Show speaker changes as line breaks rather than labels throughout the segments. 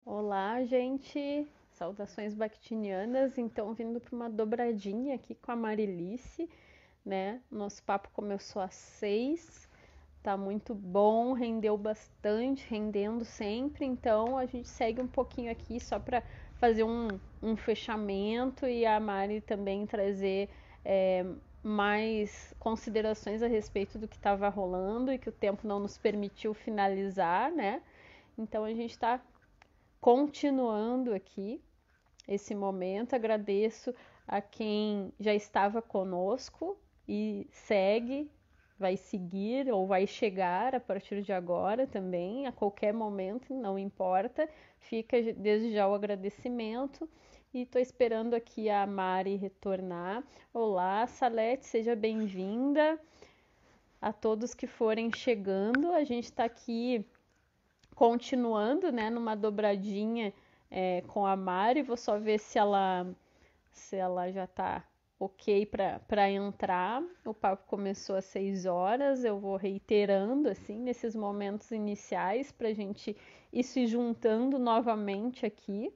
Olá, gente! Saudações bactinianas. Então, vindo para uma dobradinha aqui com a Marilice, né? Nosso papo começou às 6, tá muito bom, rendeu bastante, rendendo sempre. Então, a gente segue um pouquinho aqui só para fazer um fechamento e a Mari também trazer é, mais considerações a respeito do que estava rolando e que o tempo não nos permitiu finalizar, né? Então, a gente está continuando aqui esse momento. Agradeço a quem já estava conosco e segue, vai seguir ou vai chegar a partir de agora também, a qualquer momento, não importa. Fica desde já o agradecimento. E estou esperando aqui a Mari retornar. Olá, Salete, seja bem-vinda. A todos que forem chegando, a gente está aqui continuando, né, numa dobradinha com a Mari. Vou só ver se ela já tá ok para entrar. O papo começou às 6 horas. Eu vou reiterando assim nesses momentos iniciais para a gente ir se juntando novamente aqui,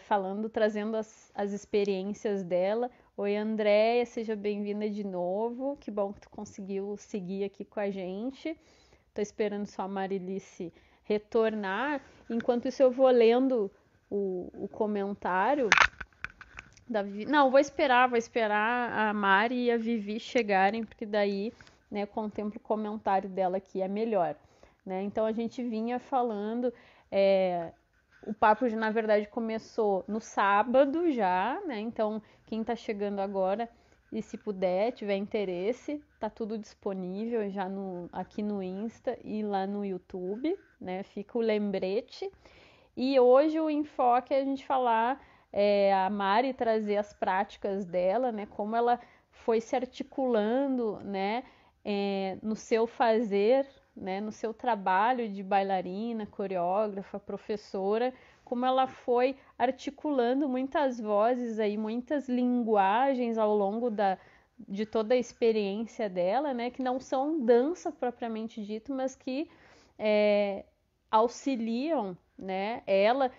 falando, trazendo as experiências dela. Oi, Andréia, seja bem-vinda de novo. Que bom que tu conseguiu seguir aqui com a gente. Tô esperando só a Marilice retornar. Enquanto isso, eu vou lendo o comentário da Vivi. Não, vou esperar a Mari e a Vivi chegarem, porque daí, né, contemplo o comentário dela que é melhor. Né? Então a gente vinha falando. O papo, na verdade, começou no sábado já, né? Então, quem está chegando agora e se puder, tiver interesse, tá tudo disponível já aqui no Insta e lá no YouTube, né? Fica o lembrete. E hoje o enfoque é a gente falar, a Mari trazer as práticas dela, né? Como ela foi se articulando, né? No seu fazer, né? No seu trabalho de bailarina, coreógrafa, professora, como ela foi articulando muitas vozes aí, muitas linguagens ao longo de toda a experiência dela, né? Que não são dança propriamente dito, mas que auxiliam, né? Ela,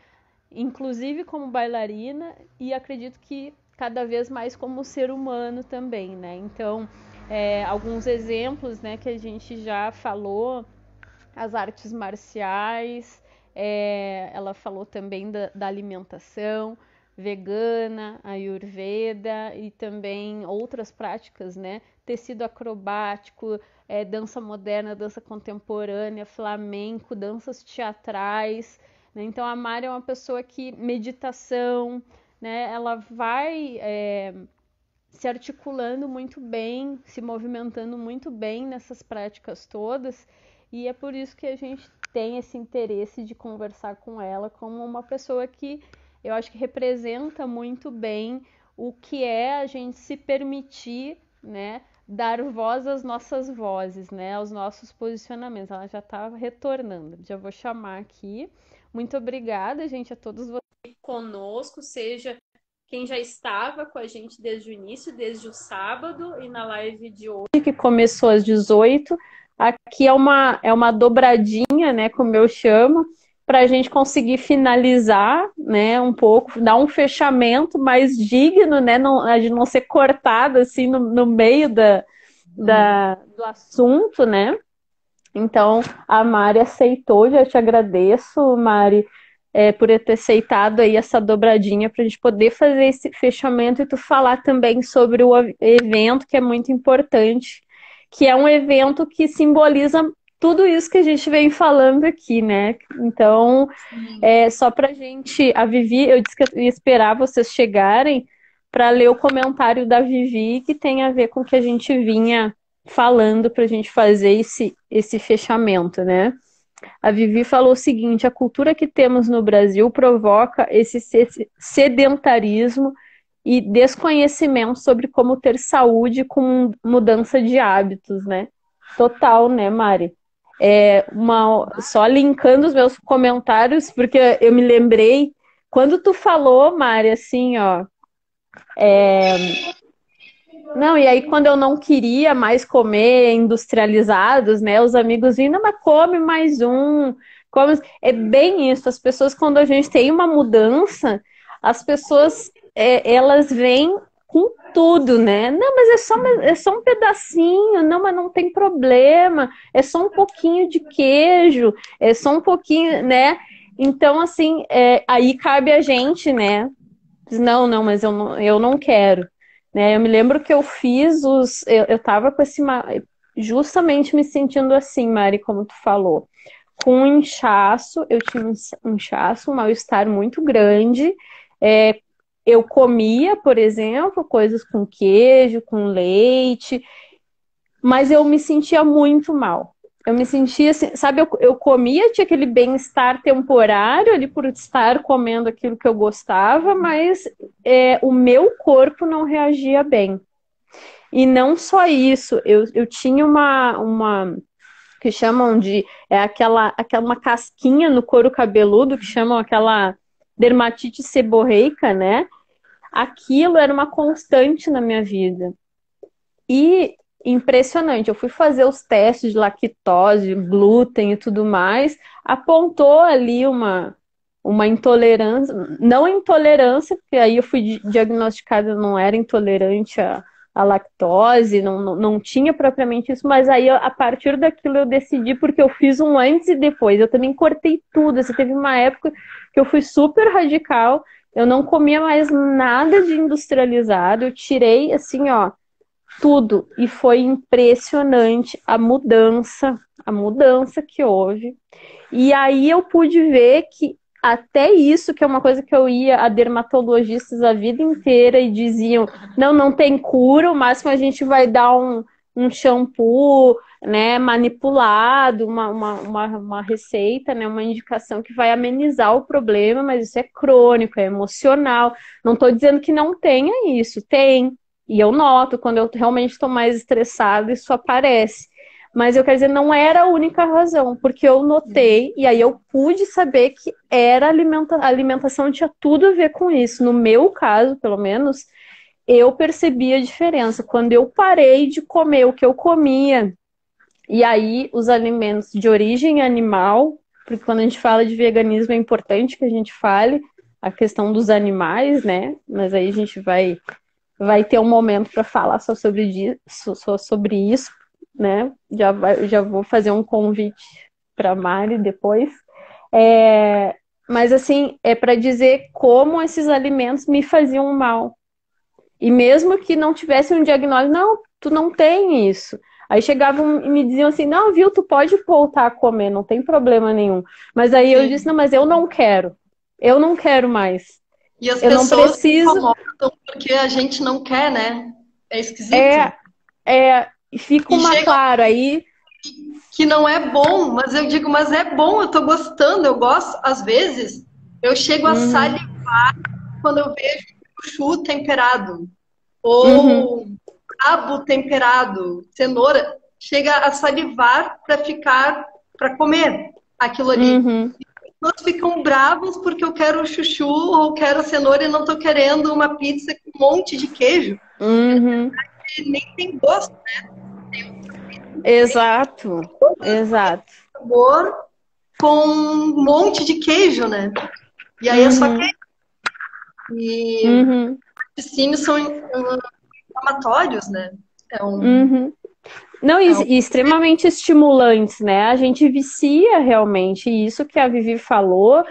inclusive como bailarina e acredito que cada vez mais como ser humano também, né? Então, alguns exemplos, né, que a gente já falou, as artes marciais, ela falou também da alimentação vegana, a Ayurveda e também outras práticas, né? Tecido acrobático, dança moderna, dança contemporânea, flamenco, danças teatrais. Né? Então a Mari é uma pessoa que meditação, né? Ela vai se articulando muito bem, se movimentando muito bem nessas práticas todas, e é por isso que a gente tem esse interesse de conversar com ela como uma pessoa que eu acho que representa muito bem o que é a gente se permitir, né, dar voz às nossas vozes, né, aos nossos posicionamentos. Ela já está retornando, já vou chamar aqui. Muito obrigada, gente, a todos vocês conosco, seja quem já estava com a gente desde o início, desde o sábado e na live de hoje, que começou às 18. Aqui é uma dobradinha, né, como eu chamo, para a gente conseguir finalizar, né, um pouco, dar um fechamento mais digno, né, de não ser cortada assim no meio do assunto, né? Então, a Mari aceitou, já te agradeço, Mari, por ter aceitado aí essa dobradinha para a gente poder fazer esse fechamento e tu falar também sobre o evento, que é muito importante, que é um evento que simboliza tudo isso que a gente vem falando aqui, né? Então, só para a gente, a Vivi, eu disse que eu ia esperar vocês chegarem para ler o comentário da Vivi, que tem a ver com o que a gente vinha falando para a gente fazer esse fechamento, né? A Vivi falou o seguinte: a cultura que temos no Brasil provoca esse sedentarismo e desconhecimento sobre como ter saúde com mudança de hábitos, né? Total, né, Mari? Só linkando os meus comentários, porque eu me lembrei, quando tu falou, Mari, assim, ó, não, e aí quando eu não queria mais comer industrializados, né, os amigos vinham, não, mas come mais um, É bem isso. As pessoas, quando a gente tem uma mudança, as pessoas, elas vêm com tudo, né? Não, mas é só um pedacinho, não, mas não tem problema, é só um pouquinho de queijo, é só um pouquinho, né? Então, assim, aí cabe a gente, né? Diz, não, não, mas eu não quero. Né? Eu me lembro que eu fiz eu tava com justamente me sentindo assim, Mari, como tu falou, com um inchaço, eu tinha um inchaço, um mal-estar muito grande. É, eu comia, por exemplo, coisas com queijo, com leite, mas eu me sentia muito mal. Eu me sentia assim, sabe, eu comia, tinha aquele bem-estar temporário ali por estar comendo aquilo que eu gostava, mas o meu corpo não reagia bem. E não só isso, eu tinha uma que chamam de aquela uma casquinha no couro cabeludo, que chamam aquela dermatite seborreica, né? Aquilo era uma constante na minha vida. E impressionante, eu fui fazer os testes de lactose, glúten e tudo mais, apontou ali uma intolerância, não intolerância, porque aí eu fui diagnosticada, não era intolerante à lactose, não tinha propriamente isso, mas aí a partir daquilo eu decidi, porque eu fiz um antes e depois, eu também cortei tudo, assim, teve uma época que eu fui super radical, eu não comia mais nada de industrializado, eu tirei, assim, ó, tudo. E foi impressionante a mudança que houve. E aí eu pude ver que até isso, que é uma coisa que eu ia a dermatologistas a vida inteira e diziam, não tem cura, o máximo a gente vai dar um shampoo, né, manipulado, uma receita, né, uma indicação que vai amenizar o problema, mas isso é crônico, é emocional. Não estou dizendo que não tenha isso, tem. E eu noto, quando eu realmente estou mais estressada, isso aparece. Mas eu quero dizer, não era a única razão, porque eu notei, e aí eu pude saber que era a alimentação tinha tudo a ver com isso. No meu caso, pelo menos, eu percebi a diferença. Quando eu parei de comer o que eu comia, e aí os alimentos de origem animal, porque quando a gente fala de veganismo é importante que a gente fale a questão dos animais, né? Mas aí a gente vai ter um momento para falar só sobre isso, né? Já vou fazer um convite para Mari depois. Mas assim, é para dizer como esses alimentos me faziam mal. E mesmo que não tivesse um diagnóstico, não, tu não tem isso. Aí chegavam e me diziam assim, não, viu, tu pode voltar a comer, não tem problema nenhum. Mas aí eu disse, não, mas eu não quero. Eu não quero mais.
E as
Eu não
pessoas se
preciso.
incomodam porque a gente não quer, né? É esquisito.
É, fica
E
uma
chega
claro aí.
que não é bom, mas eu digo, mas é bom, eu tô gostando, eu gosto. Às vezes, eu chego a
Uhum,
salivar quando eu vejo chuchu temperado,
uhum,
ou crabo temperado, cenoura, chega a salivar para ficar, para comer aquilo ali.
uhum,
Pessoas ficam bravas porque eu quero chuchu ou quero cenoura e não tô querendo uma pizza com um monte de queijo.
uhum.
E nem tem gosto,
Exato, exato.
sabor com um monte de queijo, né? E aí é só
Uhum,
queijo. E
uhum,
laticínios são inflamatórios, né? É um,
uhum. Não,
é um...
e extremamente estimulantes, né? A gente vicia realmente. E isso que a Vivi falou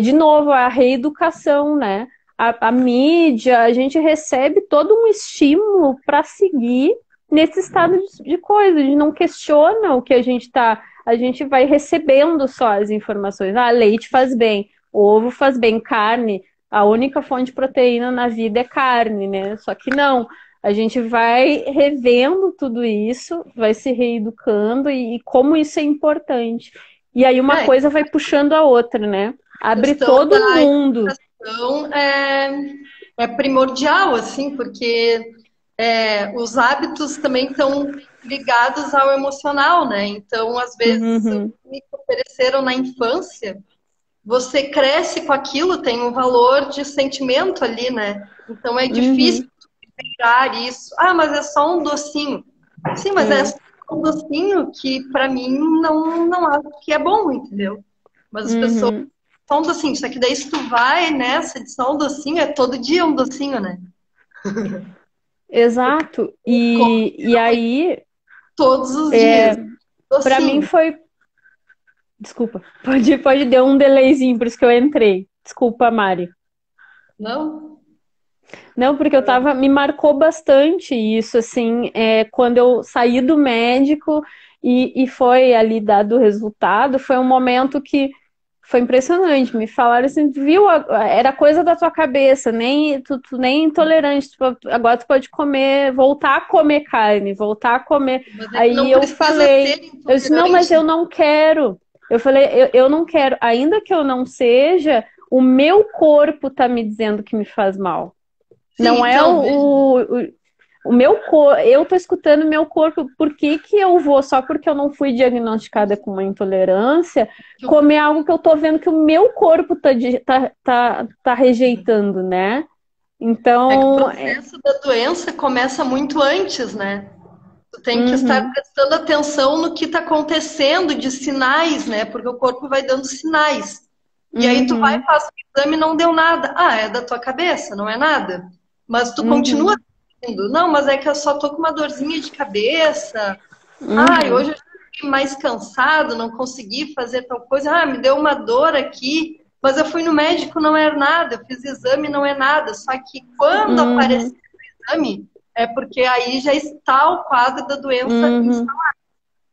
de novo, a reeducação, né? A mídia, a gente recebe todo um estímulo para seguir nesse estado de coisa. A gente não questiona o que a gente tá. A gente vai recebendo só as informações. Ah, leite faz bem, ovo faz bem, carne. A única fonte de proteína na vida é carne, né? Só que não. A gente vai revendo tudo isso, vai se reeducando e como isso é importante. E aí uma
É,
coisa vai puxando a outra, né?
a
Abre
questão
todo um
da
mundo.
alimentação é primordial, assim, porque os hábitos também estão ligados ao emocional, né? Então, às vezes, o
Uhum,
que me ofereceram na infância, você cresce com aquilo, tem um valor de sentimento ali, né? Então, é difícil
uhum,
tirar isso. Ah, mas é só um docinho. Sim, mas é
é,
só um docinho que, para mim, não acho que é bom, entendeu? Mas as pessoas
Uhum.
só um docinho. Só que daí se tu vai nessa de só um docinho, é todo dia um docinho, né?
Exato.
Como
E aí,
todos os dias.
é, para mim
Docinho.
foi. Desculpa, pode dar um delayzinho, por isso que eu entrei. Desculpa, Mari.
Não?
Não, porque eu tava, me marcou bastante isso, assim, quando eu saí do médico e foi ali dado o resultado, foi um momento que foi impressionante. Me falaram assim, viu, era coisa da tua cabeça, nem tu nem intolerante, agora tu pode comer, voltar a comer carne, voltar a comer.
Mas é que
Aí
não
eu
precisa
falei,
ser
eu disse, não, mas eu
intolerante.
não quero. Eu falei, eu não quero, ainda que eu não seja, o meu corpo tá me dizendo que me faz mal.
Sim,
Não é
então, veja.
o meu corpo, eu tô escutando o meu corpo, por que que eu vou, só porque eu não fui diagnosticada com uma intolerância, comer algo que eu tô vendo que o meu corpo tá rejeitando, né?
É que o
Então,
processo da doença começa muito antes, né? Tu tem que estar
uhum,
prestando atenção no que está acontecendo de sinais, né? Porque o corpo vai dando sinais. E aí tu vai,
uhum,
faz o exame e não deu nada. Ah, é da tua cabeça, não é nada. Mas tu continua
uhum,
tendo. Não, mas é que eu só tô com uma dorzinha de cabeça. Ai,
uhum,
hoje eu fiquei mais cansado, não consegui fazer tal coisa. Ah, me deu uma dor aqui. Mas eu fui no médico, não é nada. Eu fiz exame, não é nada. Só que quando aparece
uhum,
o exame, é porque aí já está o quadro da doença
uhum.
instalado.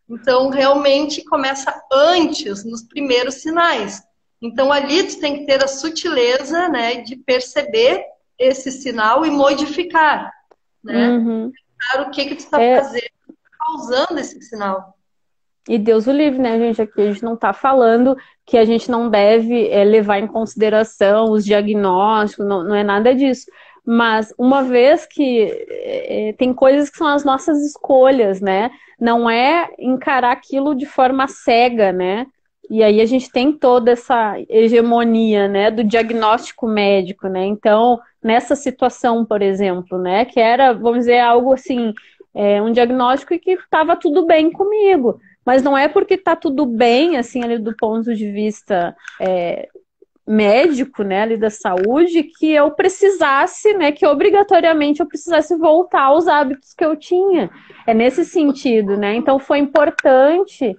Então, realmente começa antes, nos primeiros sinais. Então, ali tu tem que ter a sutileza, né, de perceber esse sinal e modificar, né?
Uhum.
O que que tu está
É,
fazendo, causando esse sinal.
e Deus o livre, né, gente? Aqui a gente não está falando que a gente não deve levar em consideração os diagnósticos, não, não é nada disso. Mas uma vez que tem coisas que são as nossas escolhas, né? Não é encarar aquilo de forma cega, né? E aí a gente tem toda essa hegemonia, né, do diagnóstico médico, né? Então, nessa situação, por exemplo, né, que era, vamos dizer, algo assim, um diagnóstico e que estava tudo bem comigo. Mas não é porque tá tudo bem, assim, ali do ponto de vista médico, né, ali da saúde, que eu precisasse, né, que obrigatoriamente eu precisasse voltar aos hábitos que eu tinha. É nesse sentido, né? Então foi importante,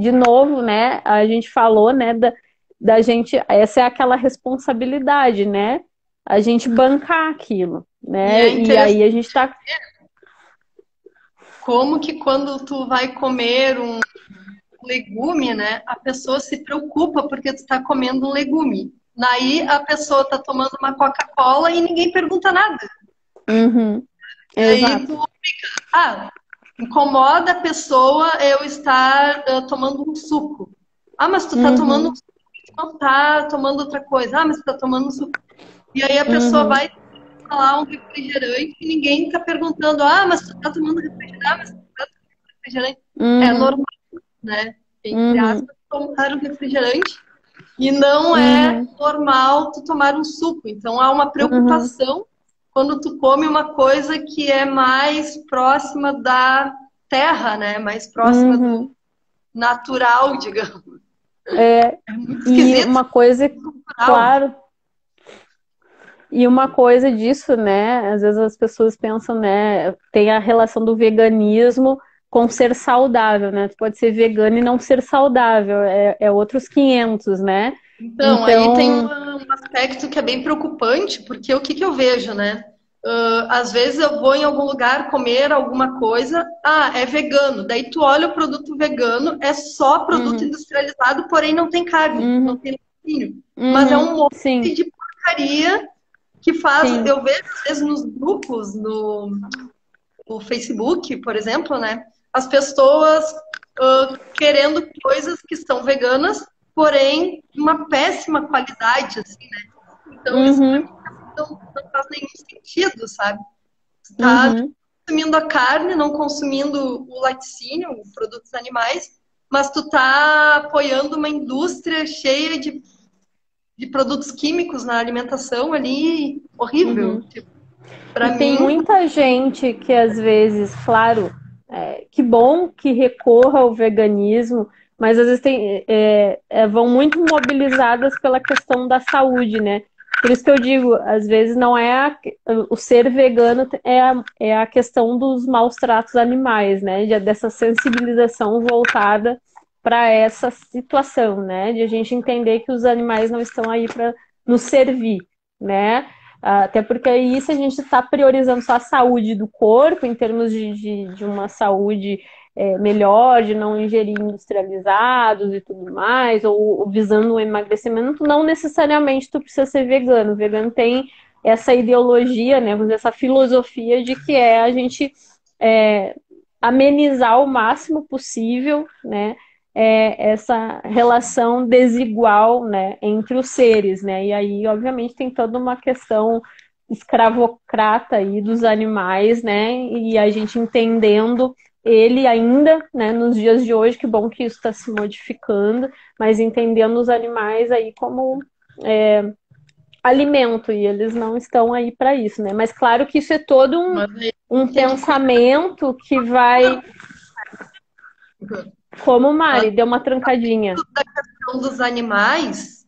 de novo, né, a gente falou, né, da gente, essa é aquela responsabilidade, né? A gente bancar aquilo,
E
né?
é
E
interessante
aí a gente tá.
como que quando tu vai comer um legume, né, a pessoa se preocupa porque tu está comendo um legume. Daí a pessoa está tomando uma Coca-Cola e ninguém pergunta nada.
Uhum,
Aí
exato.
tu, ah, incomoda a pessoa eu estar tomando um suco. Ah, mas tu tá tomando um
Uhum,
suco, não tá tomando outra coisa. Ah, mas tu tá tomando um suco. E aí a pessoa
uhum,
vai falar um refrigerante e ninguém tá perguntando, ah, mas tu tá tomando refrigerante, ah, mas tu tá tomando refrigerante. É
uhum,
normal, né? Entre
uhum.
aspas, tomar um refrigerante. E não é
Uhum,
normal tu tomar um suco. Então há uma
uhum,
preocupação quando tu come uma coisa que é mais próxima da terra, né? Mais próxima do
uhum.
natural, digamos.
É,
É muito
e
esquisito,
uma coisa,
natural.
claro, e uma coisa disso, né? Às vezes as pessoas pensam, né? Tem a relação do veganismo com ser saudável, né? Tu pode ser vegano e não ser saudável, é outros 500, né?
Então, aí tem
Então,
um aspecto que é bem preocupante, porque o que que eu vejo, né? Às vezes eu vou em algum lugar comer alguma coisa, ah, é vegano. Daí tu olha o produto vegano, é só produto
uhum,
industrializado, porém não tem carne, não
uhum,
tem laticínio. Mas é
uhum,
um monte
sim,
de porcaria que faz.
sim,
Eu vejo às vezes nos grupos, no Facebook, por exemplo, né? As pessoas querendo coisas que são veganas, porém de uma péssima qualidade, assim, né? Então isso para
uhum,
mim não faz nenhum sentido, sabe? Tu tá
uhum.
consumindo a carne, não consumindo o laticínio, os produtos animais, mas tu tá apoiando uma indústria cheia de produtos químicos na alimentação ali, horrível.
Uhum.
Tipo,
E
para
tem
mim,
muita gente que às vezes, claro, que bom que recorra ao veganismo, mas às vezes vão muito mobilizadas pela questão da saúde, né? Por isso que eu digo, às vezes não é o ser vegano é a questão dos maus tratos animais, né? Dessa sensibilização voltada para essa situação, né? De a gente entender que os animais não estão aí para nos servir, né? Até porque aí, se a gente está priorizando só a saúde do corpo, em termos de uma saúde melhor, de não ingerir industrializados e tudo mais, ou visando o emagrecimento, não necessariamente tu precisa ser vegano. O vegano tem essa ideologia, né, essa filosofia de que a gente amenizar o máximo possível, né, essa relação desigual, né, entre os seres, né, e aí, obviamente, tem toda uma questão escravocrata aí dos animais, né, e a gente entendendo ele ainda, né, nos dias de hoje, que bom que isso está se modificando, mas entendendo os animais aí como alimento, e eles não estão aí para isso, né, mas claro que isso é todo um pensamento que vai... Como, Mari? Deu uma trancadinha.
Da questão dos animais,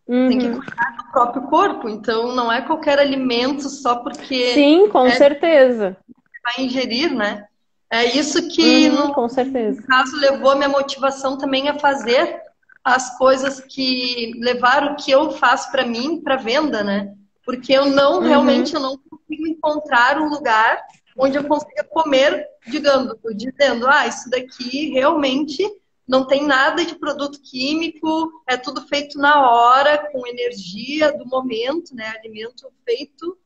tem que cuidar do próprio corpo. Então, não é qualquer alimento só porque...
Sim, com certeza.
Vai ingerir, né? É isso que,
com certeza.
No caso, levou a minha motivação também a fazer as coisas que levaram o que eu faço para mim, para venda, né? Porque eu não, realmente, eu não consigo encontrar um lugar onde eu consiga comer, dizendo, isso daqui realmente não tem nada de produto químico, é tudo feito na hora, com energia do momento, né? Alimento feito.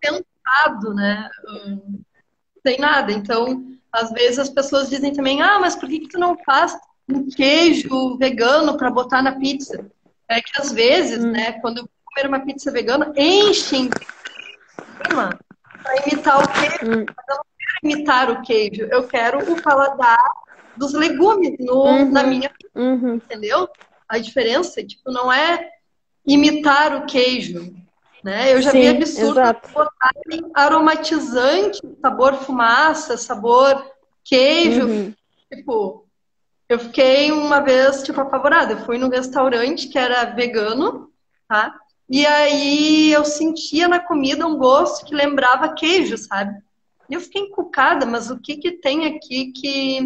Pensado, né? Sem nada. Então, às vezes as pessoas dizem também, mas por que tu não faz um queijo vegano para botar na pizza? É que às vezes, né, quando eu vou comer uma pizza vegana, enchem para imitar o queijo. Mas eu não quero imitar o queijo, eu quero o paladar dos legumes na minha pizza, entendeu? A diferença, tipo, não é imitar o queijo, né? Eu já vi absurdo botarem aromatizante, sabor fumaça, sabor queijo. Tipo, eu fiquei uma vez, tipo, apavorada. Eu fui num restaurante que era vegano, tá? E aí eu sentia na comida um gosto que lembrava queijo, sabe? E eu fiquei encucada, mas o que que tem aqui que,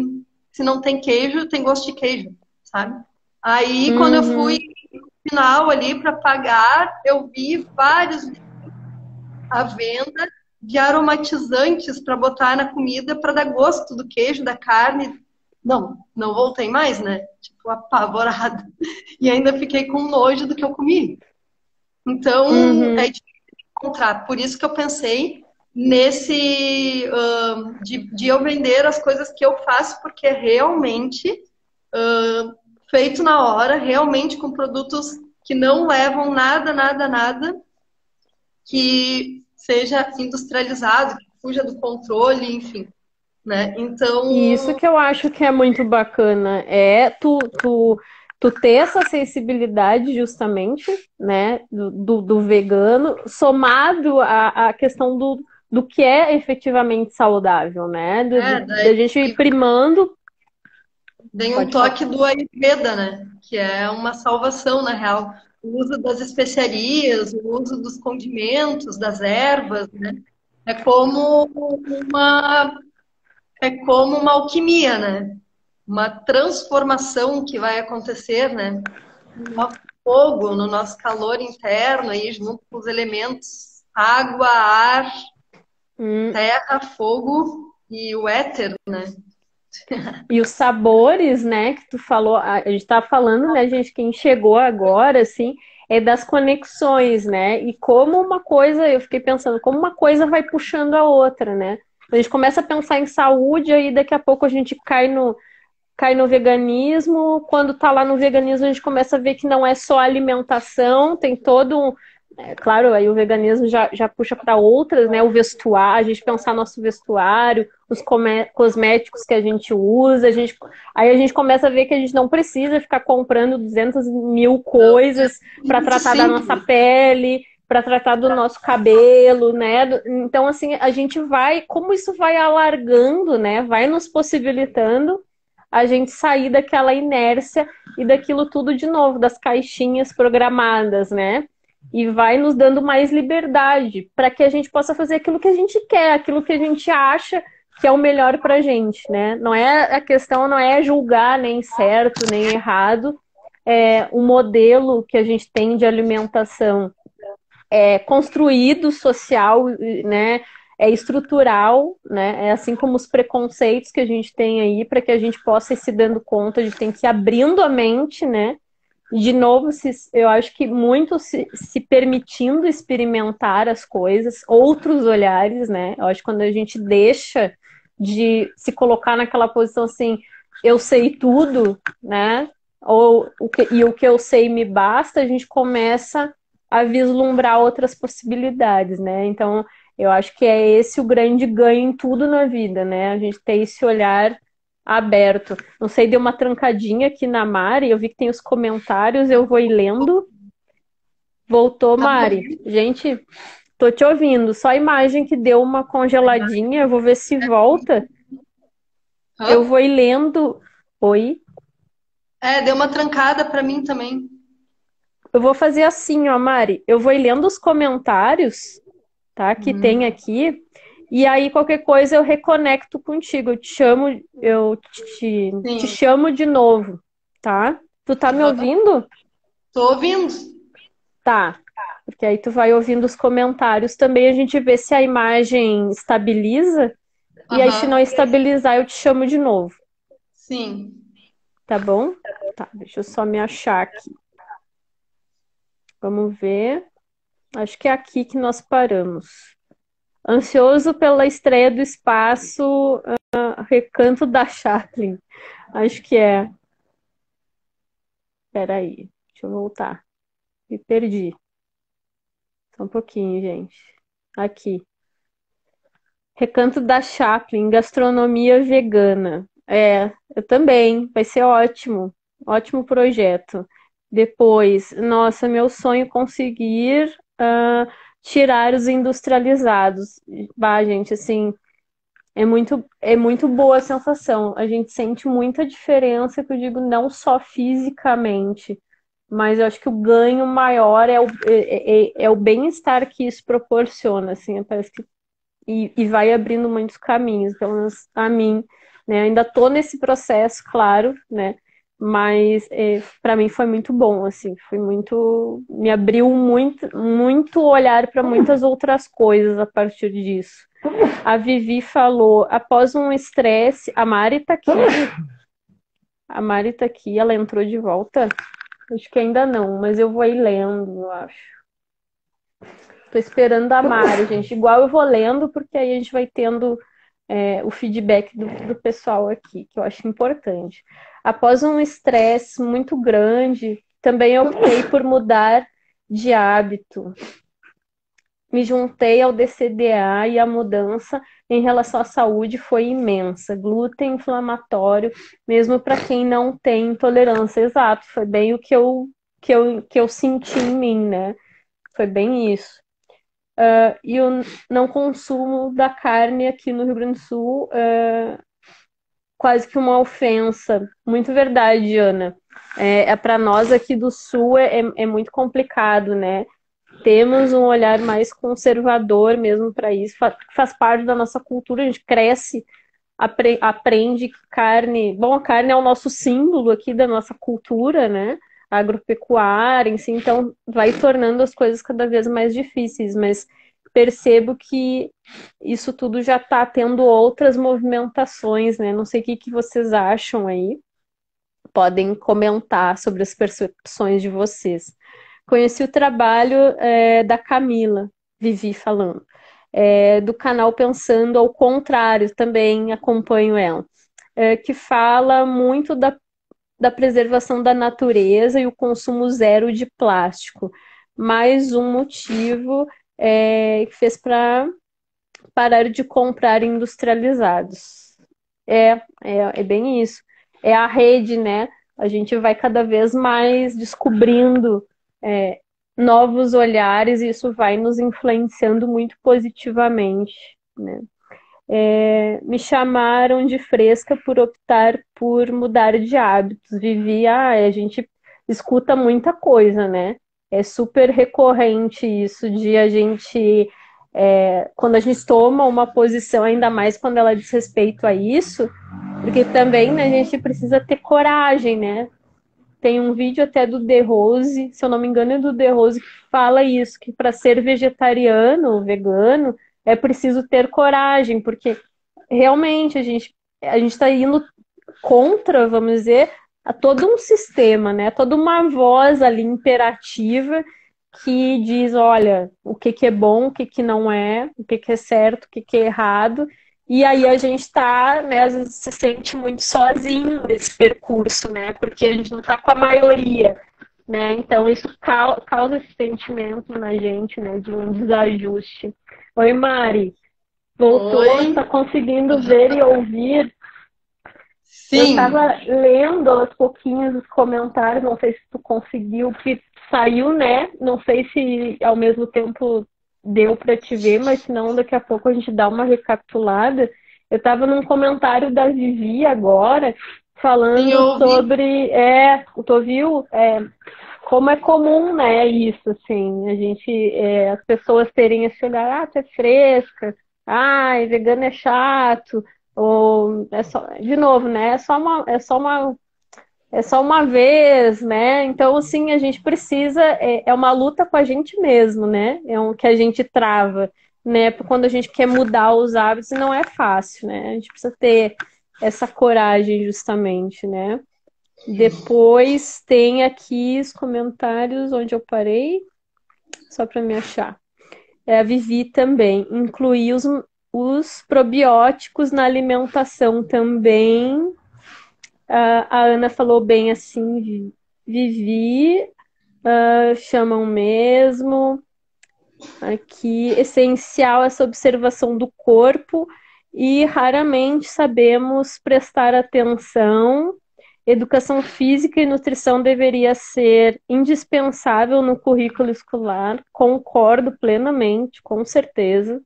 se não tem queijo, tem gosto de queijo, sabe? Aí, quando eu fui no final ali para pagar, eu vi vários à venda de aromatizantes para botar na comida para dar gosto do queijo, da carne. Não voltei mais, né? Tipo, apavorada. E ainda fiquei com nojo do que eu comi. Então, é difícil encontrar. Por isso que eu pensei nesse de eu vender as coisas que eu faço, porque é realmente feito na hora, realmente com produtos que não levam nada que seja industrializado, que fuja do controle, enfim. Né? Então...
E isso que eu acho que é muito bacana, tu ter essa sensibilidade justamente, né, do vegano, somado à questão do que é efetivamente saudável, né? Da gente ir primando.
Vem um toque do Ayurveda, né? Que é uma salvação, na real. O uso das especiarias, o uso dos condimentos, das ervas, né? É como uma alquimia, né? Uma transformação que vai acontecer, né? No nosso fogo, no nosso calor interno, aí, junto com os elementos água, ar, terra, fogo e o éter, né?
E os sabores, né, que tu falou, a gente tá falando, né, gente, quem chegou agora, assim, é das conexões, né, e como uma coisa, eu fiquei pensando, como uma coisa vai puxando a outra, né, a gente começa a pensar em saúde, aí daqui a pouco a gente cai no veganismo, quando tá lá no veganismo a gente começa a ver que não é só alimentação, tem todo um... claro, aí o veganismo já puxa para outras, né? O vestuário, a gente pensar nosso vestuário, os cosméticos que a gente usa, aí a gente começa a ver que a gente não precisa ficar comprando 200 mil coisas para tratar da nossa pele, para tratar do nosso cabelo, né? Então, assim, a gente vai, como isso vai alargando, né? Vai nos possibilitando a gente sair daquela inércia e daquilo tudo de novo, das caixinhas programadas, né? E vai nos dando mais liberdade para que a gente possa fazer aquilo que a gente quer, aquilo que a gente acha que é o melhor para a gente, né? Não é a questão, não é julgar nem certo nem errado, o modelo que a gente tem de alimentação é construído, social, né? É estrutural, né? É assim como os preconceitos que a gente tem aí, para que a gente possa ir se dando conta, a gente tem que ir abrindo a mente, né? De novo, eu acho que muito se permitindo experimentar as coisas, outros olhares, né? Eu acho que quando a gente deixa de se colocar naquela posição assim, eu sei tudo, né? E o que eu sei me basta, a gente começa a vislumbrar outras possibilidades, né? Então, eu acho que é esse o grande ganho em tudo na vida, né? A gente ter esse olhar aberto. Não sei, deu uma trancadinha aqui na Mari, eu vi que tem os comentários, eu vou ir lendo. Voltou,
Tá me
Mari.
ouvindo?
Gente, tô te ouvindo. Só a imagem que deu uma congeladinha, eu vou ver se volta. Eu
Hã?
vou ir lendo. Oi?
Deu uma trancada para mim também.
Eu vou fazer assim, ó, Mari. Eu vou ir lendo os comentários, tá? Que tem
Uhum.
aqui. E aí, qualquer coisa, eu reconecto contigo. Eu te
Sim.
chamo de novo, tá? Tu tá me
Aham.
ouvindo?
Tô ouvindo.
Tá. Porque aí tu vai ouvindo os comentários também, a gente vê se a imagem estabiliza. E aí, se não
Aham.
estabilizar, eu te chamo de novo,
Sim.
tá bom? Tá, deixa eu só me achar aqui. Vamos ver. Acho que é aqui que nós paramos. Ansioso pela estreia do espaço Recanto da Chaplin. Acho que é. Peraí, deixa eu voltar. Me perdi. Só um pouquinho, gente. Aqui. Recanto da Chaplin, gastronomia vegana. Eu também. Vai ser ótimo. Ótimo projeto. Depois, nossa, meu sonho é conseguir tirar os industrializados. Bah, gente, assim, é muito boa a sensação. A gente sente muita diferença, que eu digo, não só fisicamente, mas eu acho que o ganho maior é o bem-estar que isso proporciona, assim, parece que e vai abrindo muitos caminhos, pelo menos a mim, né? Ainda tô nesse processo, claro, né? Mas para mim foi muito bom, assim, me abriu muito, muito olhar para muitas outras coisas a partir disso. A Vivi falou, após um estresse, a Mari tá aqui, ela entrou de volta? Acho que ainda não, mas eu vou ir lendo, eu acho. Tô esperando a Mari, gente. Igual eu vou lendo, porque aí a gente vai tendo o feedback do pessoal aqui, que eu acho importante. Após um estresse muito grande, também optei por mudar de hábito. Me juntei ao DCDA e a mudança em relação à saúde foi imensa. Glúten inflamatório, mesmo para quem não tem intolerância. Exato, foi bem o que eu senti em mim, né? Foi bem isso. E o não consumo da carne aqui no Rio Grande do Sul quase que uma ofensa. Muito verdade, Ana. Para nós aqui do Sul é muito complicado, né? Temos um olhar mais conservador mesmo para isso. Faz parte da nossa cultura, a gente cresce, aprende que carne. Bom, a carne é o nosso símbolo aqui da nossa cultura, né? Agropecuária, em si, então vai tornando as coisas cada vez mais difíceis, mas percebo que isso tudo já está tendo outras movimentações, né? Não sei o que vocês acham aí. Podem comentar sobre as percepções de vocês. Conheci o trabalho da Camila, Vivi falando, do canal Pensando ao Contrário, também acompanho ela, que fala muito da preservação da natureza e o consumo zero de plástico. Mais um motivo que fez para parar de comprar industrializados. É bem isso. É a rede, né? A gente vai cada vez mais descobrindo novos olhares e isso vai nos influenciando muito positivamente, né? Me chamaram de fresca por optar por mudar de hábitos. A gente escuta muita coisa, né? É super recorrente isso de a gente, quando a gente toma uma posição, ainda mais quando ela diz respeito a isso, porque também, né, a gente precisa ter coragem, né? Tem um vídeo até do The Rose, se eu não me engano, é do The Rose, que fala isso, que para ser vegetariano, vegano, é preciso ter coragem, porque realmente a gente está indo contra, vamos dizer, a todo um sistema, né? Toda uma voz ali imperativa que diz, olha, o que que é bom, o que que não é, o que que é certo, o que que é errado. E aí a gente está, né, às vezes se sente muito sozinho nesse percurso, né? Porque a gente não está com a maioria, né? Então isso causa esse sentimento na gente, né, de um desajuste. Oi, Mari. Voltou,
Oi.
está conseguindo ver e ouvir. Eu
Sim.
estava lendo aos pouquinhos os comentários, não sei se tu conseguiu, que saiu, né? Não sei se ao mesmo tempo deu para te ver, mas se não, daqui a pouco a gente dá uma recapitulada. Eu estava num comentário da Vivi agora,
Sim, eu
falando
ouvi.
sobre, tu viu? Como é comum, né, isso, assim, as pessoas terem esse olhar, tu é fresca, vegano é chato, ou é só, de novo, né, é só uma vez, né, então, assim, a gente precisa, é uma luta com a gente mesmo, né, é um que a gente trava, né, quando a gente quer mudar os hábitos, e não é fácil, né, a gente precisa ter essa coragem, justamente, né. Depois tem aqui os comentários onde eu parei, só para me achar. A Vivi também. Incluir os probióticos na alimentação também. A Ana falou bem assim, Vivi, chamam mesmo. Aqui, essencial essa observação do corpo e raramente sabemos prestar atenção. Educação física e nutrição deveria ser indispensável no currículo escolar, concordo plenamente, com certeza.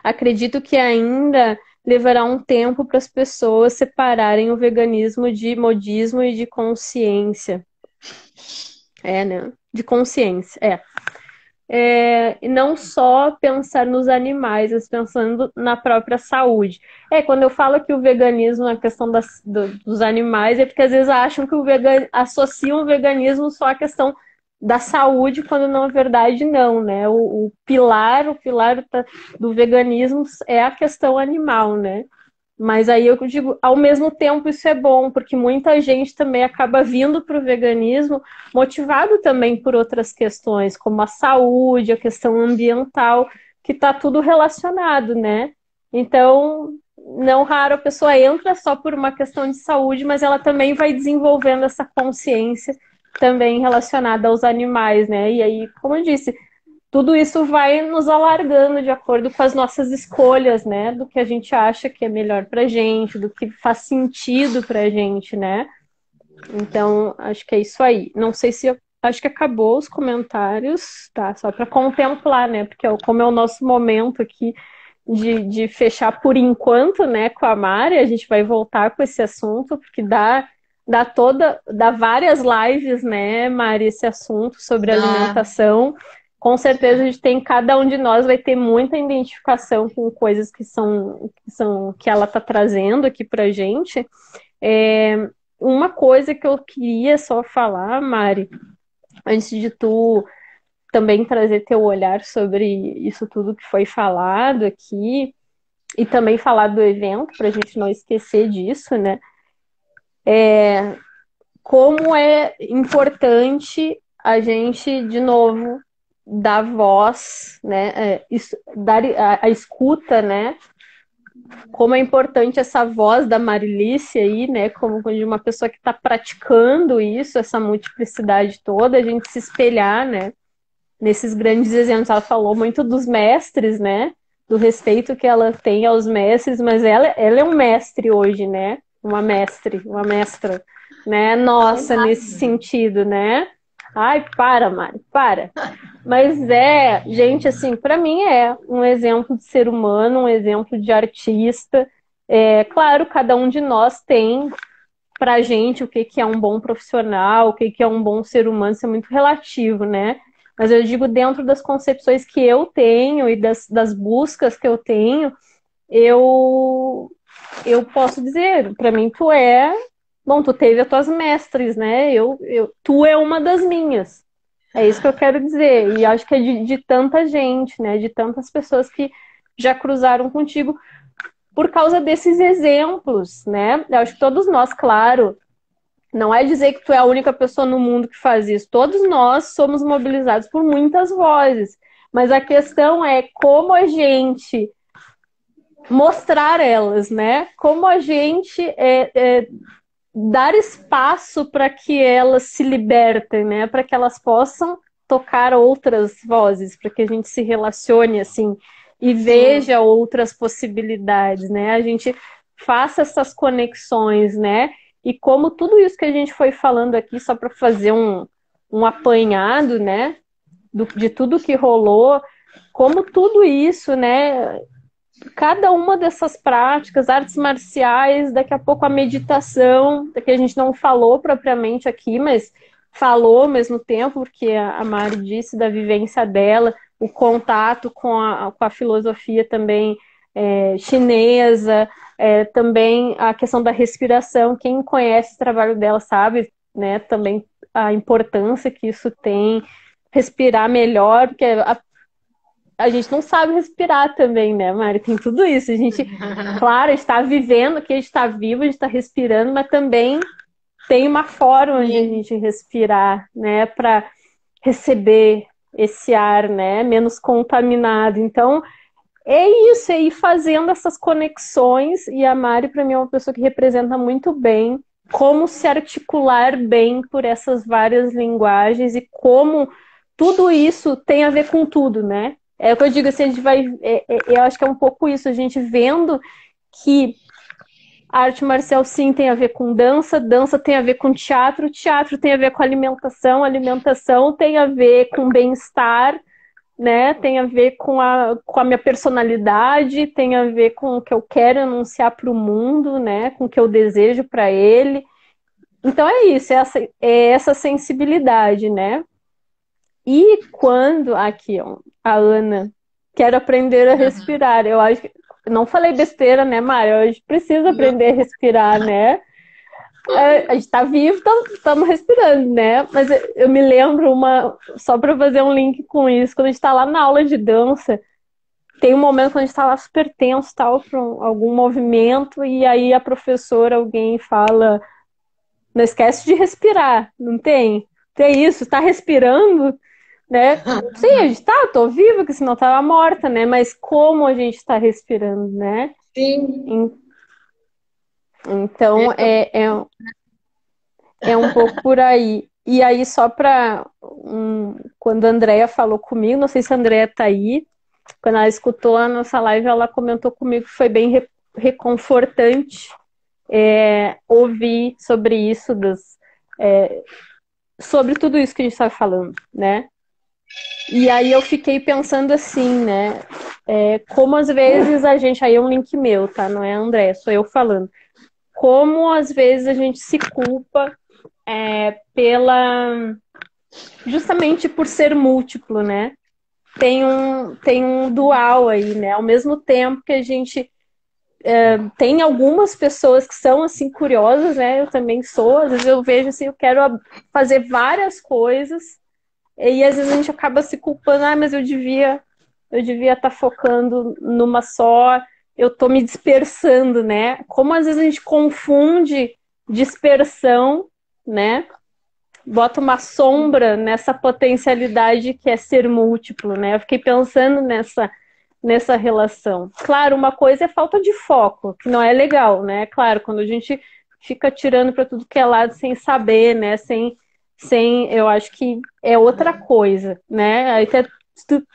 Acredito que ainda levará um tempo para as pessoas separarem o veganismo de modismo e de consciência. Né? De consciência, e não só pensar nos animais, mas pensando na própria saúde. Quando eu falo que o veganismo, a questão dos animais, é porque às vezes acham que associam o veganismo só à questão da saúde, quando na verdade não, né? O pilar do veganismo é a questão animal, né? Mas aí eu digo, ao mesmo tempo isso é bom, porque muita gente também acaba vindo para o veganismo motivado também por outras questões, como a saúde, a questão ambiental, que está tudo relacionado, né? Então, não raro a pessoa entra só por uma questão de saúde, mas ela também vai desenvolvendo essa consciência também relacionada aos animais, né? E aí, como eu disse, tudo isso vai nos alargando de acordo com as nossas escolhas, né? Do que a gente acha que é melhor pra gente, do que faz sentido pra gente, né? Então, acho que é isso aí. Não sei se acho que acabou os comentários, tá? Só para contemplar, né? Porque como é o nosso momento aqui de fechar por enquanto, né, com a Mari, a gente vai voltar com esse assunto, porque dá várias lives, né, Mari, esse assunto sobre
Dá.
alimentação. Com certeza a gente tem, cada um de nós vai ter muita identificação com coisas que ela está trazendo aqui pra gente. Uma coisa que eu queria só falar, Mari, antes de tu também trazer teu olhar sobre isso tudo que foi falado aqui, e também falar do evento, para a gente não esquecer disso, né? Como é importante a gente, de novo, dar voz, né? Dar a escuta, né? Como é importante essa voz da Marilice aí, né? Como de uma pessoa que está praticando isso, essa multiplicidade toda, a gente se espelhar, né? Nesses grandes exemplos. Ela falou muito dos mestres, né? Do respeito que ela tem aos mestres, mas ela é um mestre hoje, né? Uma mestra, né? Nossa, nesse
Verdade.
sentido, né? Ai, para, Mari, para. Mas gente, assim, para mim é um exemplo de ser humano, um exemplo de artista. Claro, cada um de nós tem pra gente o que que é um bom profissional, o que que é um bom ser humano, isso é muito relativo, né? Mas eu digo dentro das concepções que eu tenho e das buscas que eu tenho, eu eu posso dizer, para mim bom, tu teve as tuas mestres, né? Tu é uma das minhas. É isso que eu quero dizer. E acho que é de tanta gente, né? De tantas pessoas que já cruzaram contigo por causa desses exemplos, né? Eu acho que todos nós, claro, não é dizer que tu é a única pessoa no mundo que faz isso. Todos nós somos mobilizados por muitas vozes. Mas a questão é como a gente mostrar elas, né? Como a gente dar espaço para que elas se libertem, né? Para que elas possam tocar outras vozes, para que a gente se relacione assim e veja outras possibilidades, né? A gente faça essas conexões, né? E como tudo isso que a gente foi falando aqui, só para fazer um apanhado, né? De tudo que rolou, como tudo isso, né? Cada uma dessas práticas, artes marciais, daqui a pouco a meditação, que a gente não falou propriamente aqui, mas falou ao mesmo tempo, porque a Mari disse da vivência dela, o contato com a filosofia também chinesa, também a questão da respiração. Quem conhece o trabalho dela sabe, né, também a importância que isso tem, respirar melhor, porque a gente não sabe respirar também, né, Mari? Tem tudo isso. A gente, claro, está vivendo, que a gente está vivo, a gente está respirando, mas também tem uma forma de a gente respirar, né, para receber esse ar, né, menos contaminado. Então, é isso, é ir fazendo essas conexões, e a Mari, para mim, é uma pessoa que representa muito bem como se articular bem por essas várias linguagens e como tudo isso tem a ver com tudo, né? É o que eu digo, assim, a gente vai. Eu acho que é um pouco isso, a gente vendo que a arte marcial sim tem a ver com dança, dança tem a ver com teatro, teatro tem a ver com alimentação, alimentação tem a ver com bem-estar, né? Tem a ver com a minha personalidade, tem a ver com o que eu quero anunciar para o mundo, né? Com o que eu desejo para ele. Então é isso, essa sensibilidade, né? E quando, aqui, ó, a Ana, quero aprender a respirar. Eu acho que, não falei besteira, né, Mário? A gente precisa aprender a respirar, né? A gente tá vivo, estamos respirando, né? Mas eu me lembro só para fazer um link com isso, quando a gente tá lá na aula de dança, tem um momento quando a gente tá lá super tenso, tal, para algum movimento, e aí a professora, alguém fala, não esquece de respirar, não tem? Tem isso, tá respirando, né? Sim, a gente tá, tô viva, porque senão tava morta, né? Mas como a gente tá respirando, né?
Sim.
Então, é um pouco por aí. E aí, só para quando a Andrea falou comigo, não sei se a Andrea tá aí, quando ela escutou a nossa live, ela comentou comigo que foi bem reconfortante ouvir sobre isso, sobre tudo isso que a gente estava falando, né? E aí eu fiquei pensando assim, né? Como às vezes a gente, aí é um link meu, tá? Não é a Andrea, sou eu falando. Como às vezes a gente se culpa justamente por ser múltiplo, né? Tem um dual aí, né? Ao mesmo tempo que a gente tem algumas pessoas que são assim curiosas, né? Eu também sou, às vezes eu vejo assim, eu quero fazer várias coisas e às vezes a gente acaba se culpando, mas eu devia estar focando numa só, eu tô me dispersando, né? Como às vezes a gente confunde dispersão, né? Bota uma sombra nessa potencialidade que é ser múltiplo, né? Eu fiquei pensando nessa relação. Claro, uma coisa é falta de foco, que não é legal, né? Claro, quando a gente fica tirando para tudo que é lado sem saber, né? Eu acho que é outra coisa, né?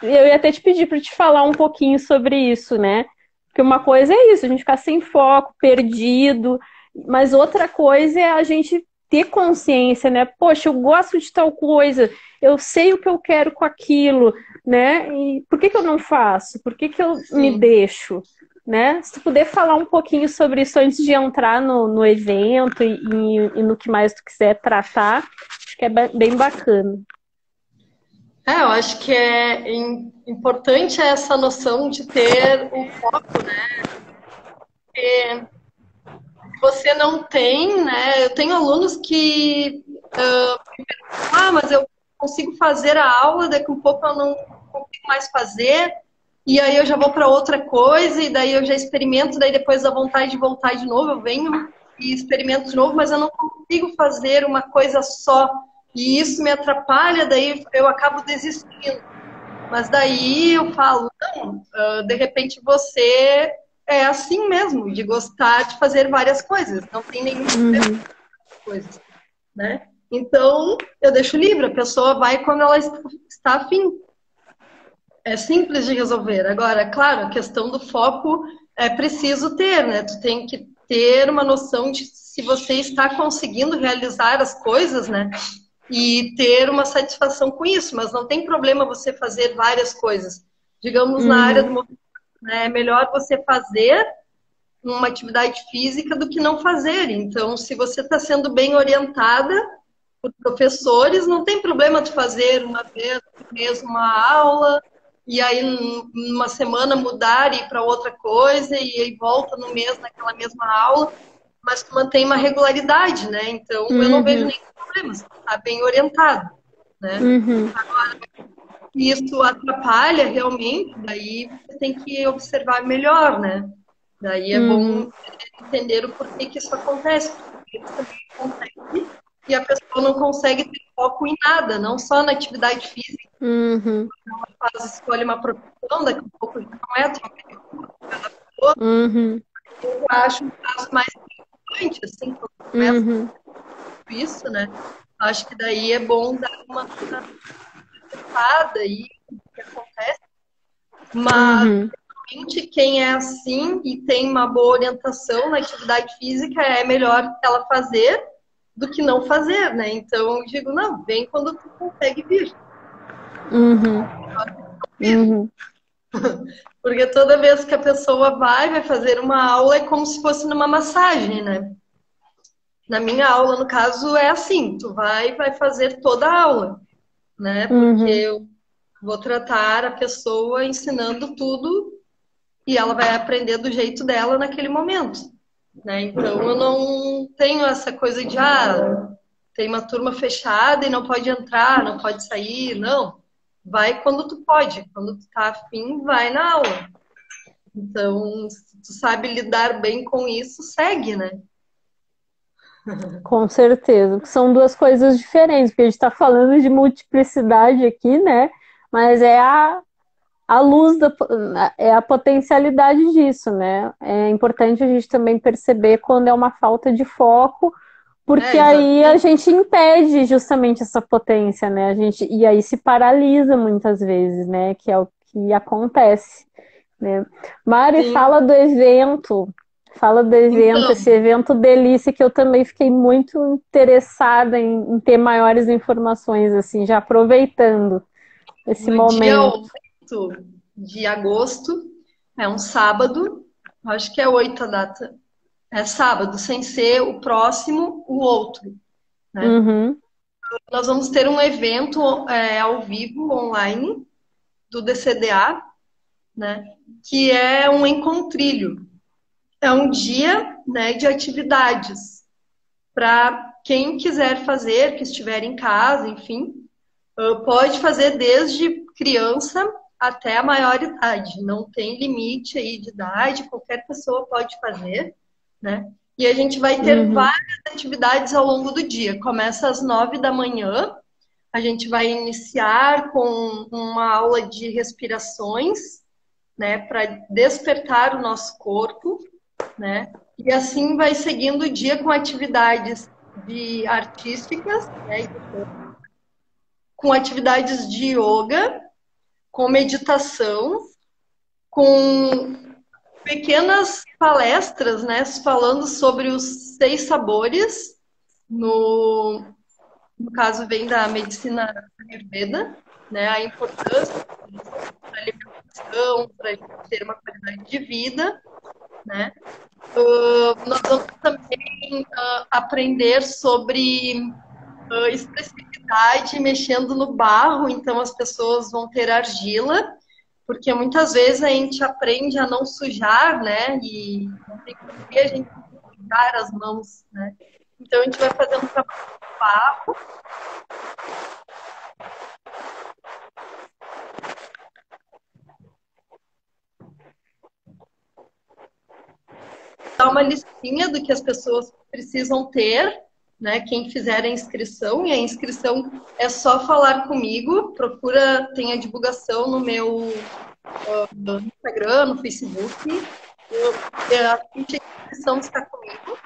Eu ia até te pedir para te falar um pouquinho sobre isso, né? Porque uma coisa é isso, a gente ficar sem foco, perdido, mas outra coisa é a gente ter consciência, né? Poxa, eu gosto de tal coisa, eu sei o que eu quero com aquilo, né? E por que que eu não faço? Por que que eu me
Sim.
deixo? Né? Se tu puder falar um pouquinho sobre isso antes de entrar no evento e no que mais tu quiser tratar, acho que é bem bacana.
Eu acho que é importante essa noção de ter o foco, né? Porque você não tem, né? Eu tenho alunos que, mas eu consigo fazer a aula, daqui a um pouco eu não consigo mais fazer, e aí eu já vou para outra coisa, e daí eu já experimento, daí depois da vontade de voltar de novo, eu venho e experimento de novo, mas eu não consigo fazer uma coisa só, e isso me atrapalha, daí eu acabo desistindo. Mas daí eu falo, não, de repente você é assim mesmo, de gostar de fazer várias coisas, não tem nenhum
Uhum,
coisa, né? Então, eu deixo livre, a pessoa vai quando ela está afim. É simples de resolver. Agora, claro, a questão do foco é preciso ter, né? Tu tem que ter uma noção de se você está conseguindo realizar as coisas, né? E ter uma satisfação com isso, mas não tem problema você fazer várias coisas. Digamos, na área do
uhum,
movimento, né? É melhor você fazer uma atividade física do que não fazer. Então, se você está sendo bem orientada por professores, não tem problema tu fazer uma vez por mês uma aula, e aí numa semana mudar e ir para outra coisa, e aí volta no mês naquela mesma aula, mas tu mantém uma regularidade, né? Então, eu não vejo
uhum,
nenhum problema, se tu tá bem orientado, né?
uhum,
E isso atrapalha realmente, daí você tem que observar melhor, né? Daí é bom
uhum,
entender o porquê que isso acontece, porque eles também conseguem e a pessoa não consegue ter foco em nada, não só na atividade física,
uhum,
faz, escolhe uma profissão, daqui a pouco já não é, troca de outra.
uhum,
Eu acho um caso mais preocupante, assim, quando começa
uhum,
isso, né? Acho que daí é bom dar uma testada aí, o que acontece, mas
uhum,
realmente quem é assim e tem uma boa orientação na atividade física é melhor ela fazer do que não fazer, né? Então eu digo, não, vem quando tu consegue vir.
uhum, uhum.
Porque toda vez que a pessoa vai fazer uma aula é como se fosse numa massagem, né? Na minha aula, no caso, é assim, tu vai fazer toda a aula, né? Porque
Uhum,
eu vou tratar a pessoa ensinando tudo e ela vai aprender do jeito dela naquele momento, né? Então eu não tenho essa coisa de tem uma turma fechada e não pode entrar, não pode sair, não. Vai quando tu pode, quando tu tá afim, vai na aula. Então, se tu sabe lidar bem com isso, segue, né?
com certeza, são duas coisas diferentes, porque a gente está falando de multiplicidade aqui, né? Mas é a luz é a potencialidade disso, né? É importante a gente também perceber quando é uma falta de foco, porque
É,
aí a
exatamente.
gente impede justamente essa potência, né? A gente, e aí se paralisa muitas vezes, né? Que é o que acontece, né? Mari,
Sim.
fala do evento,
Então,
esse evento delícia que eu também fiquei muito interessada em ter maiores informações, assim, já aproveitando esse
no dia
momento.
8 de agosto, é um sábado, acho que é 8 a data. É sábado, sem ser o próximo, o outro, né?
Uhum,
Nós vamos ter um evento ao vivo, online, do DCDA, né? Que é um encontrilho. É um dia, né, de atividades para quem quiser fazer, que estiver em casa, enfim, pode fazer desde criança até a maior idade. Não tem limite aí de idade, qualquer pessoa pode fazer, né? E a gente vai ter
uhum,
várias atividades ao longo do dia. Começa às 9 da manhã. A gente vai iniciar com uma aula de respirações, né, para despertar o nosso corpo, né? E assim vai seguindo o dia com atividades de artísticas, né, com atividades de yoga, com meditação, com pequenas palestras, né, falando sobre os 6 sabores, no, no caso vem da medicina Ayurveda, né? A importância da alimentação, para a gente ter uma qualidade de vida, né? Nós vamos também aprender sobre expressividade mexendo no barro, então as pessoas vão ter argila, porque muitas vezes a gente aprende a não sujar, né? E não tem que a gente sujar as mãos, né? Então a gente vai fazendo um trabalho de barro. Dá uma listinha do que as pessoas precisam ter, né? Quem fizer a inscrição, e a inscrição é só falar comigo, procura, tem a divulgação no meu no Instagram, no Facebook. A inscrição está comigo.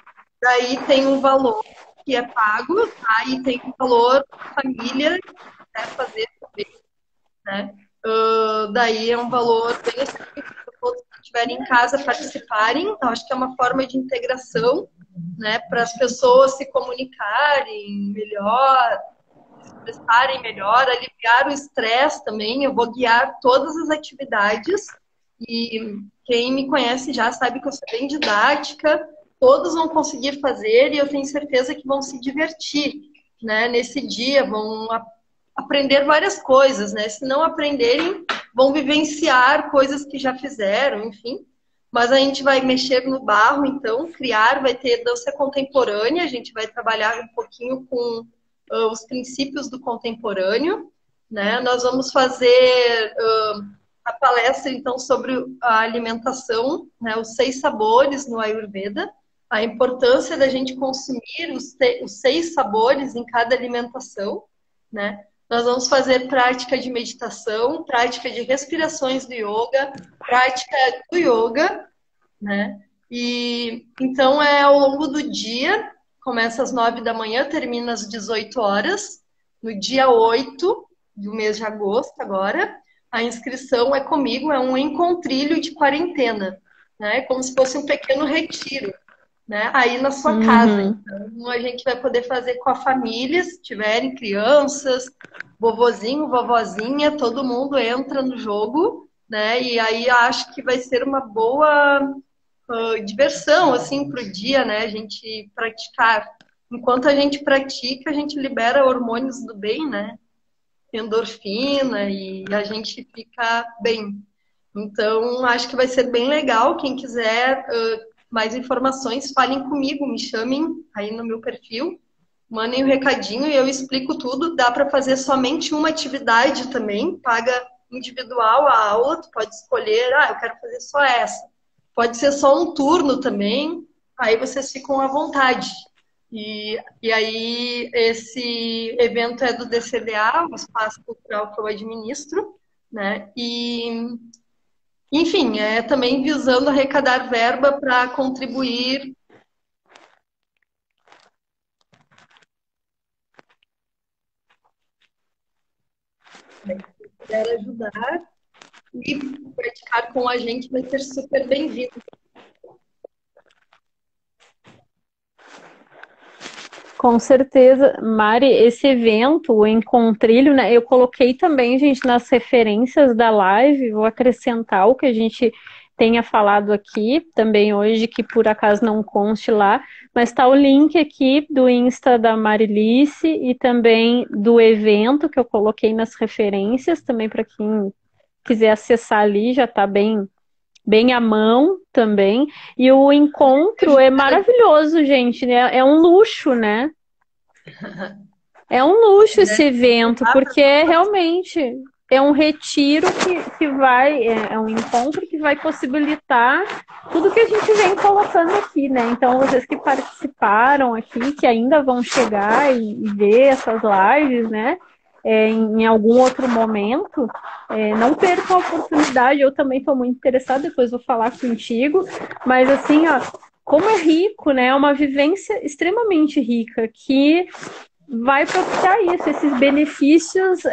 Daí tem um valor que é pago, tá? E tem um valor família que quer fazer também, né? Daí é um valor bem acessível para todos que estiverem em casa participarem. Então, acho que é uma forma de integração, né? Para as pessoas se comunicarem melhor, se expressarem melhor, aliviar o estresse também. Eu vou guiar todas as atividades e quem me conhece já sabe que eu sou bem didática. Todos vão conseguir fazer e eu tenho certeza que vão se divertir, né? Nesse dia, vão aprender várias coisas, né? Se não aprenderem, vão vivenciar coisas que já fizeram, enfim. Mas a gente vai mexer no barro, então, criar, vai ter dança contemporânea, a gente vai trabalhar um pouquinho com os princípios do contemporâneo, né? Nós vamos fazer a palestra, então, sobre a alimentação, né? Os 6 sabores no Ayurveda, a importância da gente consumir os 6 sabores em cada alimentação, né? Nós vamos fazer prática de meditação, prática de respirações do yoga, prática do yoga, né? E então é ao longo do dia, começa às 9 da manhã, termina às 18 horas, no dia 8 do mês de agosto agora. A inscrição é comigo, é um encontrilho de quarentena, né? Como se fosse um pequeno retiro, né? Aí na sua casa. Então, a gente vai poder fazer com a família, se tiverem crianças, vovozinho, vovozinha, todo mundo entra no jogo, né? E aí acho que vai ser uma boa diversão, assim, para o dia, né? A gente praticar. Enquanto a gente pratica, a gente libera hormônios do bem, né? Endorfina e a gente fica bem. Então, acho que vai ser bem legal. Quem quiser mais informações, falem comigo, me chamem aí no meu perfil, mandem um recadinho e eu explico tudo. Dá para fazer somente uma atividade também, paga individual a aula, tu pode escolher, eu quero fazer só essa. Pode ser só um turno também, aí vocês ficam à vontade. E aí, esse evento é do DCDA, o Espaço Cultural que eu administro, né? E enfim, é também visando arrecadar verba para contribuir. Se puder ajudar e praticar com a gente, vai ser super bem-vindo.
Com certeza, Mari, esse evento, o Encontrilho, né? Eu coloquei também, gente, nas referências da live, vou acrescentar o que a gente tenha falado aqui também hoje, que por acaso não conste lá, mas está o link aqui do Insta da Marilice e também do evento que eu coloquei nas referências, também para quem quiser acessar ali, já está bem à mão também. E o encontro é maravilhoso, gente, né? É um luxo, né? É um luxo esse evento, porque realmente é um retiro que vai, é um encontro que vai possibilitar tudo que a gente vem colocando aqui, né? Então, vocês que participaram aqui, que ainda vão chegar e ver essas lives, né? Em algum outro momento, não percam a oportunidade. Eu também estou muito interessada, depois vou falar contigo, mas assim, ó, como é rico, né? É uma vivência extremamente rica que vai propiciar isso, esses benefícios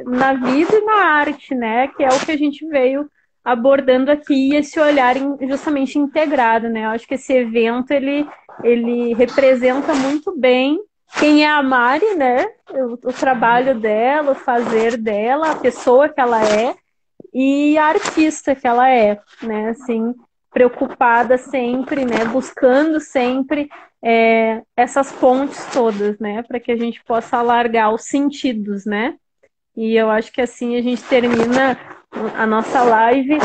na vida e na arte, né? Que é o que a gente veio abordando aqui esse olhar justamente integrado, né? Eu acho que esse evento, ele representa muito bem quem é a Mari, né? O trabalho dela, o fazer dela, a pessoa que ela é e a artista que ela é, né? Assim, preocupada sempre, né? Buscando sempre essas pontes todas, né? Para que a gente possa alargar os sentidos, né? E eu acho que assim a gente termina a nossa live.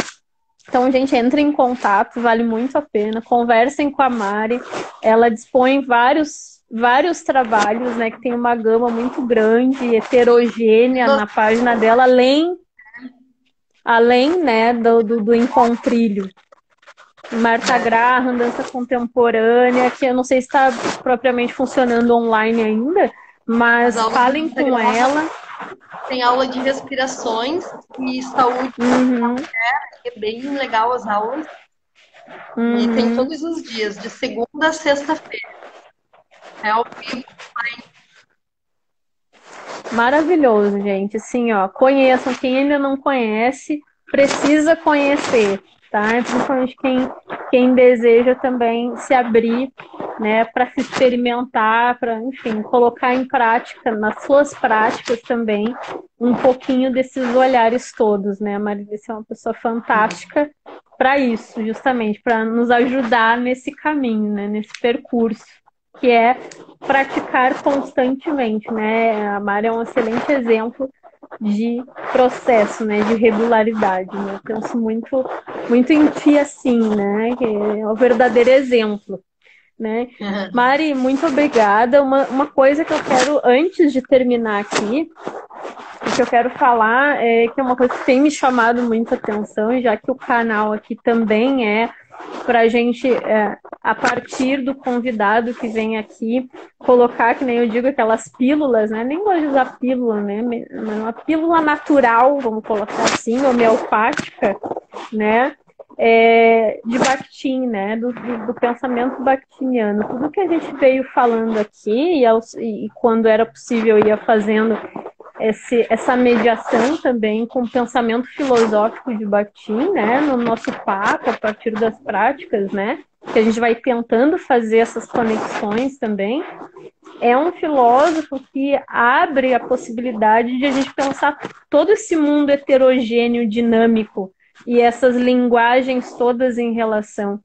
Então, gente, entre em contato, vale muito a pena. Conversem com a Mari. Ela dispõe vários trabalhos, né? Que tem uma gama muito grande, heterogênea na página dela, além né, do Encontrilho. Marta Graham, dança contemporânea, que eu não sei se está propriamente funcionando online ainda, mas falem com ela.
Tem aula de respirações e saúde da mulher, é bem legal as aulas. E tem todos os dias, de segunda a sexta-feira. É ao vivo.
Maravilhoso, gente. Assim, ó, conheçam. Quem ainda não conhece, precisa conhecer, tá? Principalmente quem deseja também se abrir, né, para se experimentar, para, enfim, colocar em prática, nas suas práticas também, um pouquinho desses olhares todos, né? A Marilice é uma pessoa fantástica para isso, justamente, para nos ajudar nesse caminho, né, nesse percurso, que é praticar constantemente, né? A Mari é um excelente exemplo de processo, né? De regularidade, né? Eu penso muito em ti assim, né? Que é o verdadeiro exemplo, né? Mari, muito obrigada. Uma coisa que eu quero, antes de terminar aqui, o que eu quero falar é que é uma coisa que tem me chamado muita atenção, já que o canal aqui também é para a gente, a partir do convidado que vem aqui, colocar, que nem eu digo, aquelas pílulas, né? Nem gosto de usar pílula, né? Uma pílula natural, vamos colocar assim, homeopática, né? De Bakhtin, né? Do pensamento bakhtiniano. Tudo que a gente veio falando aqui, e quando era possível ia fazendo essa mediação também com o pensamento filosófico de Bakhtin, né, no nosso papo, a partir das práticas, né, que a gente vai tentando fazer essas conexões também. É um filósofo que abre a possibilidade de a gente pensar todo esse mundo heterogêneo, dinâmico, e essas linguagens todas em relação.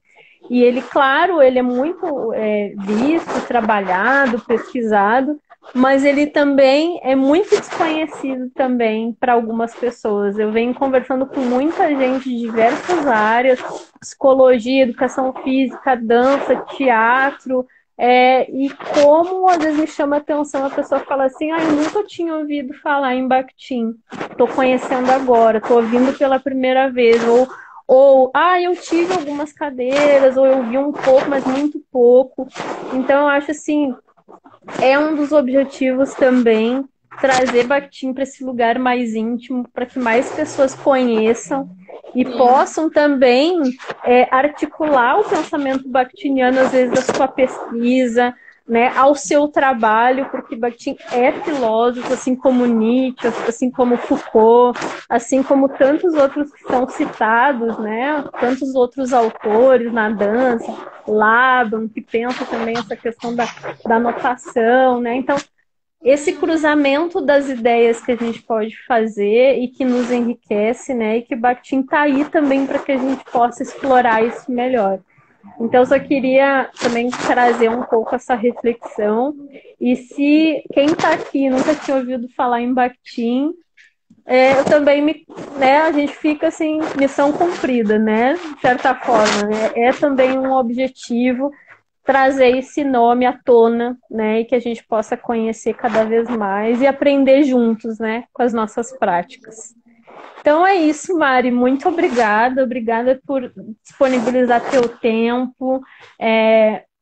E ele, claro, ele é muito visto, trabalhado, pesquisado, mas ele também é muito desconhecido também para algumas pessoas. Eu venho conversando com muita gente de diversas áreas, psicologia, educação física, dança, teatro, e como às vezes me chama a atenção, a pessoa fala assim, eu nunca tinha ouvido falar em Bakhtin, estou conhecendo agora, estou ouvindo pela primeira vez, ou eu tive algumas cadeiras, ou eu vi um pouco, mas muito pouco. Então eu acho assim, é um dos objetivos também trazer Bakhtin para esse lugar mais íntimo, para que mais pessoas conheçam e possam também articular o pensamento bakhtiniano, às vezes, da sua pesquisa, né, ao seu trabalho, porque Bakhtin é filósofo, assim como Nietzsche, assim como Foucault, assim como tantos outros que são citados, né, tantos outros autores na dança, Laban, que pensa também essa questão da notação, né, então esse cruzamento das ideias que a gente pode fazer e que nos enriquece, né, e que Bakhtin está aí também para que a gente possa explorar isso melhor. Então, eu só queria também trazer um pouco essa reflexão. E se quem está aqui nunca tinha ouvido falar em Bakhtin, eu também a gente fica assim, missão cumprida, né? De certa forma, né? É também um objetivo trazer esse nome à tona, né? E que a gente possa conhecer cada vez mais e aprender juntos, né? Com as nossas práticas. Então é isso, Mari. Muito obrigada. Obrigada por disponibilizar teu tempo,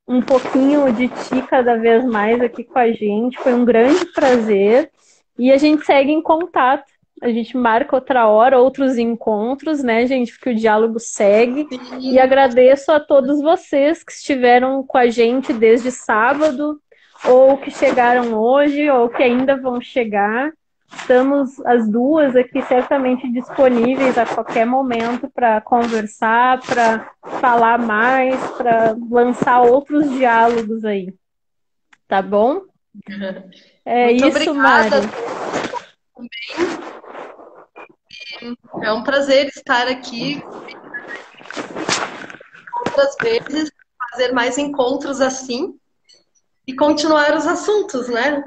um pouquinho de ti cada vez mais aqui com a gente. Foi um grande prazer. E a gente segue em contato. A gente marca outra hora, outros encontros, né, gente? Porque o diálogo segue. Sim. E agradeço a todos vocês que estiveram com a gente desde sábado, ou que chegaram hoje, ou que ainda vão chegar. Estamos as duas aqui certamente disponíveis a qualquer momento para conversar, para falar mais, para lançar outros diálogos aí. Tá bom? É
Muito
isso,
obrigada.
Mari.
É um prazer estar aqui outras vezes, fazer mais encontros assim e continuar os assuntos, né?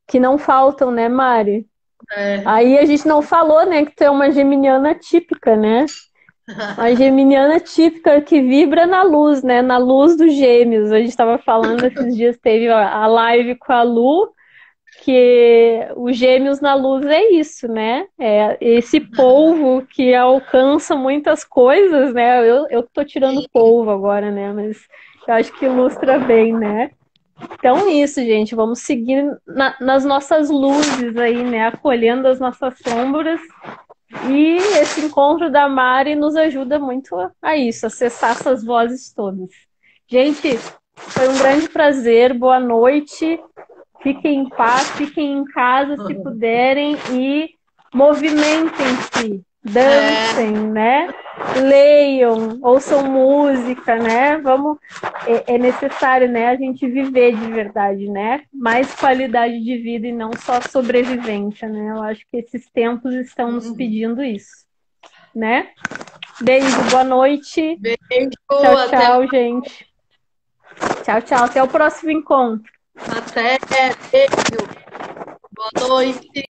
Que não faltam, né, Mari?
É.
Aí a gente não falou, né, que tu é uma geminiana típica, né? Uma geminiana típica que vibra na luz, né? Na luz dos gêmeos. A gente estava falando esses dias, teve a live com a Lu, que os gêmeos na luz é isso, né? É esse polvo que alcança muitas coisas, né? Eu tô tirando polvo agora, né? Mas eu acho que ilustra bem, né? Então, isso, gente, vamos seguir nas nossas luzes aí, né? Acolhendo as nossas sombras. E esse encontro da Mari nos ajuda muito a isso, acessar essas vozes todas. Gente, foi um grande prazer, boa noite. Fiquem em paz, fiquem em casa se puderem e movimentem-se, dancem, né? Leiam, ouçam música, né? Vamos, é necessário, né? A gente viver de verdade, né? Mais qualidade de vida e não só sobrevivência, né? Eu acho que esses tempos estão nos pedindo isso, né? Beijo, boa noite.
Beijo,
Tchau,
até,
tchau, gente. Tchau, tchau. Até o próximo encontro.
até, beijo, boa noite.